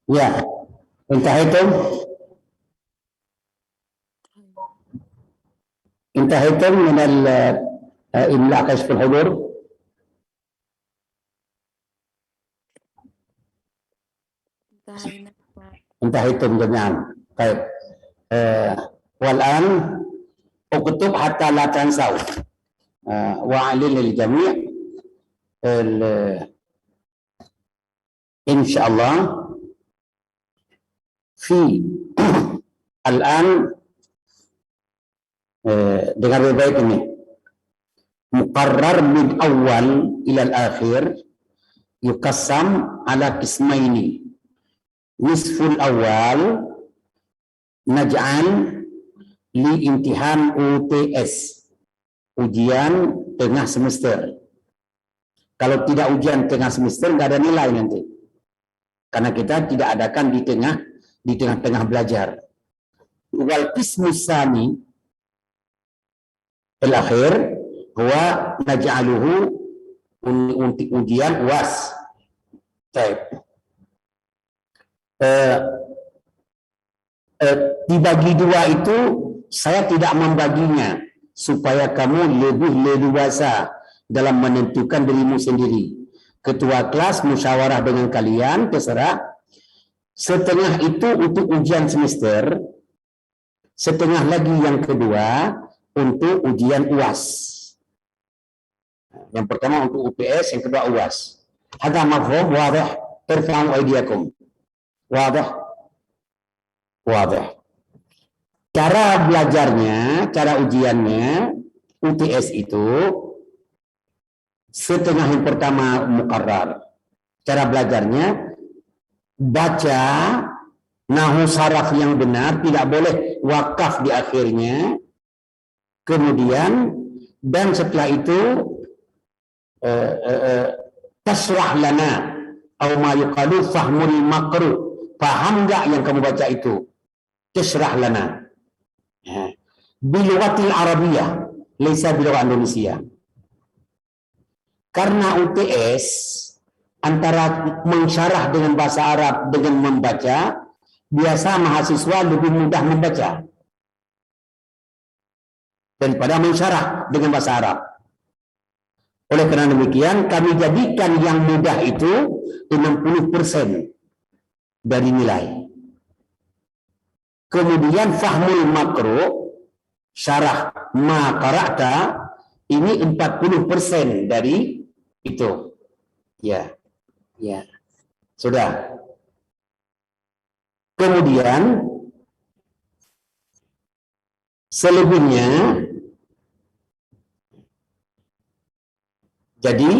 Ya, انتهيتم من الإملاء كشف الحضور. انتهيتم جميعا. طيب والآن اكتب حتى لا تنسوا وأعلن للجميع إن شاء الله في الآن dengar baik ini muqarrar min awal ila al-akhir yuqassam ala qismaini nisful awal naj'al li imtihan UTS ujian tengah semester. Kalau tidak ujian tengah semester nggak ada nilai nanti karena kita tidak adakan di tengah-tengah belajar. Wal qismus tsani al-akhir huwa naj'aluhu untuk ujian UAS. Baik. Dibagi dua itu saya tidak membaginya supaya kamu lebih leluasa dalam menentukan dirimu sendiri. Ketua kelas musyawarah dengan kalian, terserah. setengah itu untuk ujian semester, setengah lagi yang kedua untuk ujian UAS. Yang pertama untuk UPS, yang kedua UAS. Hadza mafhum wadih, irfa'u aydiyakum. Wadih. Wadih. Cara belajarnya, cara ujiannya UTS itu setengah yang pertama muqarrar. Cara belajarnya baca nahu saraf yang benar, tidak boleh wakaf di akhirnya. Kemudian dan setelah itu tasrah lana atau ma yuqalu fahmul makru. Paham enggak yang kamu baca itu? Tasrah lana. Bilughatil Arabiyah, laisa bilughat Indonesia. Karena UTS antara mensyarah dengan bahasa Arab dengan membaca, biasa mahasiswa lebih mudah membaca daripada mensyarah dengan bahasa Arab. Oleh karena demikian, kami jadikan yang mudah itu 60% dari nilai. Kemudian fahmul makro, syarah ma qara'ta, ini 40% dari itu. Ya. Ya. Sudah. Kemudian selebihnya jadi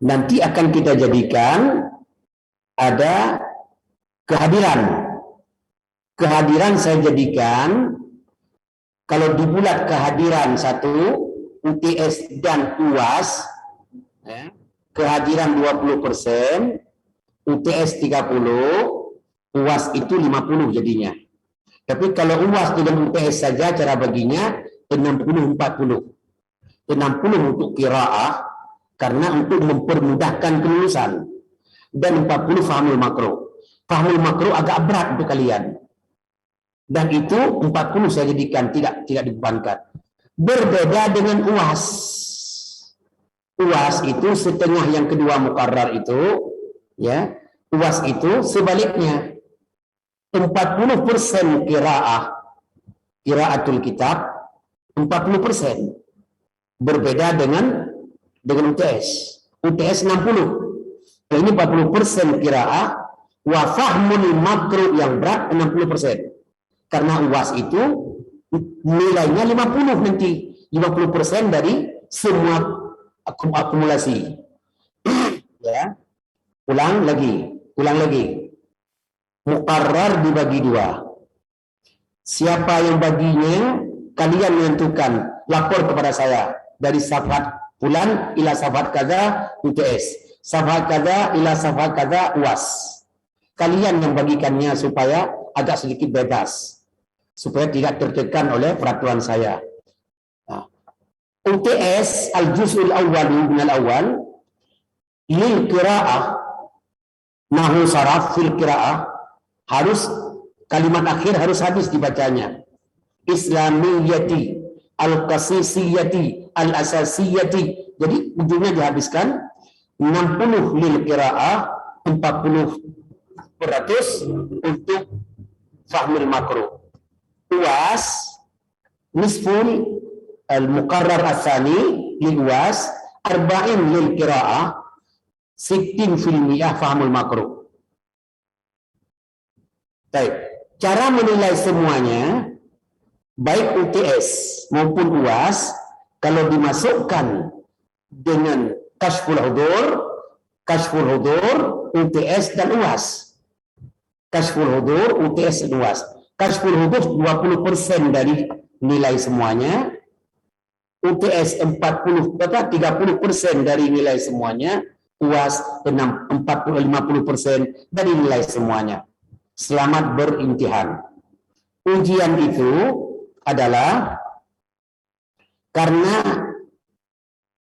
nanti akan kita jadikan ada kehadiran. Kehadiran saya jadikan kalau dibulat kehadiran 1 UTS dan UAS, kehadiran 20%, UTS 30, UAS itu 50 jadinya. Tapi kalau UAS dengan UTS saja cara baginya 60-40. 60 untuk qiraah karena untuk mempermudahkan kelulusan, dan 40 fahmul makro. Fahmul makro agak berat untuk kalian. Dan itu 40 saya jadikan tidak dibebankan. Berbeda dengan UAS. UAS itu setengah yang kedua muqarrar itu, ya. UAS itu sebaliknya 40% qiraatul kitab, 40%. Berbeda dengan UTS. UTS 60. Ini 40% qiraah, wa fahmul makru yang berat 60%. Karena UAS itu nilainya 50 nanti, 50% dari semua akumulasi. Ya. Ulang lagi. Muqarrar dibagi 2. Siapa yang baginya, kalian menentukan, lapor kepada saya dari safhat fulan ila safhat kada UTS, safhat kada ila safhat kada UAS. Kalian yang bagikannya supaya agak sedikit bebas, supaya tidak tertekan oleh peraturan saya. Nah, UTS al-juz'ul awwal min al-awwal lil qiraah nahu saraf fil qiraah, harus kalimat akhir harus habis dibacanya. Islamiyati, al-qasisiyati, al-asasiyati. Jadi ujungnya dihabiskan 60 lil qiraah, 40% untuk fahmul makruh. UAS nisful al-muqarrar asani lil UAS, 40 lil qiraah, 60% fahmul makruh. Baik, cara menilai semuanya baik UTS maupun UAS kalau dimasukkan dengan kashful hudur, UTS dan UAS. Kashful hudur, UTS dan UAS. Kashful hudur 20% dari nilai semuanya, UTS 30% dari nilai semuanya, UAS 50% dari nilai semuanya. Selamat berintihan. Ujian itu adalah karena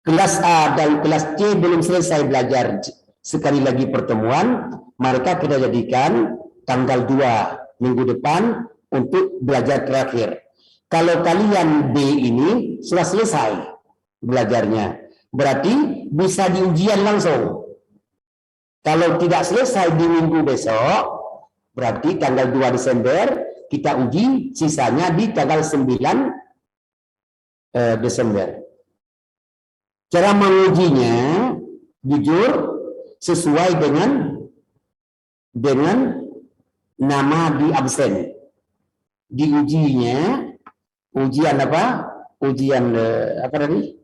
kelas A dan kelas C belum selesai belajar sekali lagi pertemuan, mereka kita jadikan tanggal 2 minggu depan untuk belajar terakhir. Kalau kalian B ini sudah selesai belajarnya, berarti bisa di ujian langsung. Kalau tidak selesai di minggu besok, Berarti tanggal 2 Desember kita uji, sisanya di tanggal 9 Desember. Cara mengujinya, jujur, sesuai dengan nama di absen. Diujinya, ujian apa? Ujian apa tadi?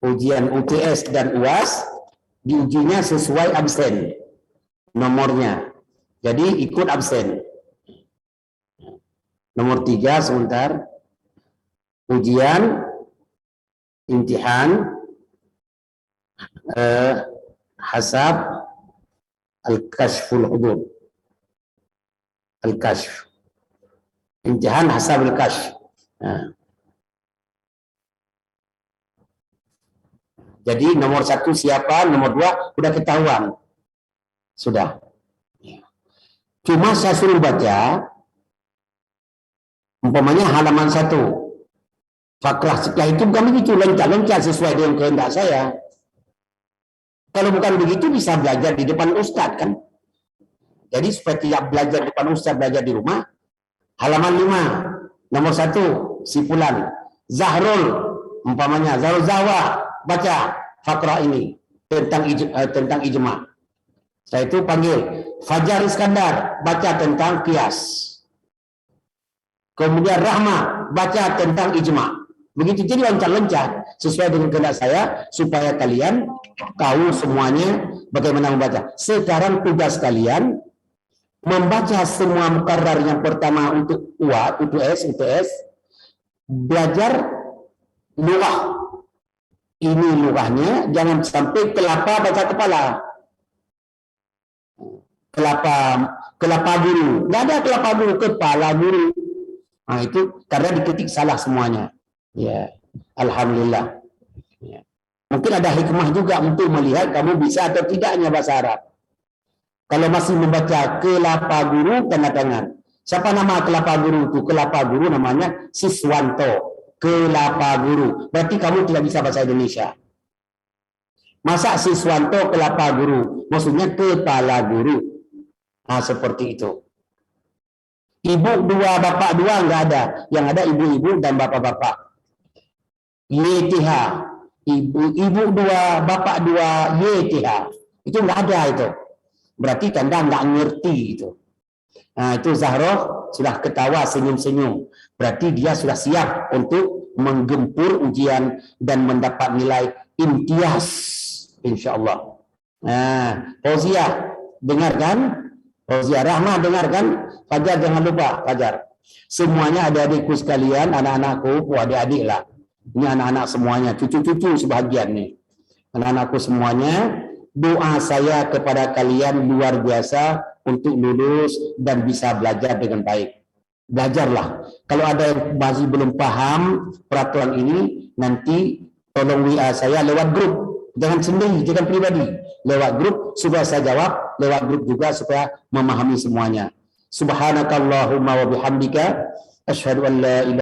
Ujian UTS dan UAS, diujinya sesuai absen nomornya. Jadi ikut absen. Nomor 3 sebentar. Ujian imtihan hasab al-kashful hudud. Al-kashf. Imtihan hasab al-kashf. Jadi nomor 1 siapa, nomor 2 sudah ketahuan. Sudah. Cuma saya suruh baca, umpamanya halaman 1. Fakrah setelah itu bukan begitu, loncat-loncat sesuai dengan kehendak saya. Kalau bukan begitu bisa belajar di depan ustadz kan. Jadi supaya tidak belajar di depan ustadz, belajar di rumah. Halaman 5, nomor 1, si fulan. Zahrul, umpamanya Zahrul Zawa, baca fakrah ini tentang ijma. Setelah itu panggil Fajar Iskandar, baca tentang qiyas. Kemudian Rahma, baca tentang ijma. Begitu, jadi loncat-loncat sesuai dengan kehendak saya supaya kalian tahu semuanya bagaimana membaca. Sekarang tugas kalian membaca semua mukarrar yang pertama untuk UTS, belajar lugah. Ini lugahnya, jangan sampai kelapa baca kepala. Kelapa guru, nggak ada kelapa guru, kepala guru. Nah itu karena diketik salah semuanya. Ya, alhamdulillah. Ya. Mungkin ada hikmah juga untuk melihat kamu bisa atau tidaknya bahasa Arab. Kalau masih membaca kelapa guru, tanda tangan. Siapa nama kelapa guru itu? Kelapa guru namanya Siswanto. Kelapa guru. Berarti kamu tidak bisa bahasa Indonesia. Masa Siswanto kelapa guru? Maksudnya kepala guru. Nah, seperti itu. Ibu 2, bapak 2 nggak ada. Yang ada ibu-ibu dan bapak-bapak. YTH, ibu 2, bapak 2, YTH. Itu nggak ada itu. Berarti Anda nggak ngerti itu. Nah, itu Zahroh sudah ketawa senyum-senyum. Berarti dia sudah siap untuk menggempur ujian dan mendapat nilai imtiaz, insyaallah. Nah, Fauziah, dengarkan? Fauziah, Rahma, dengarkan? Fajar, jangan lupa, Fajar. Semuanya adik-adikku sekalian, anak-anakku, adik-adik lah. Ini anak-anak semuanya, cucu-cucu sebahagian nih. Anak-anakku semuanya, doa saya kepada kalian luar biasa untuk lulus dan bisa belajar dengan baik. Belajarlah. Kalau ada yang masih belum paham peraturan ini, nanti tolong WA saya lewat grup. Jangan sendiri, jangan pribadi. Lewat grup, supaya saya jawab. Lewat grup juga supaya memahami semuanya. Subhanakallahumma wa bihamdika. Asyhadu an la ilaha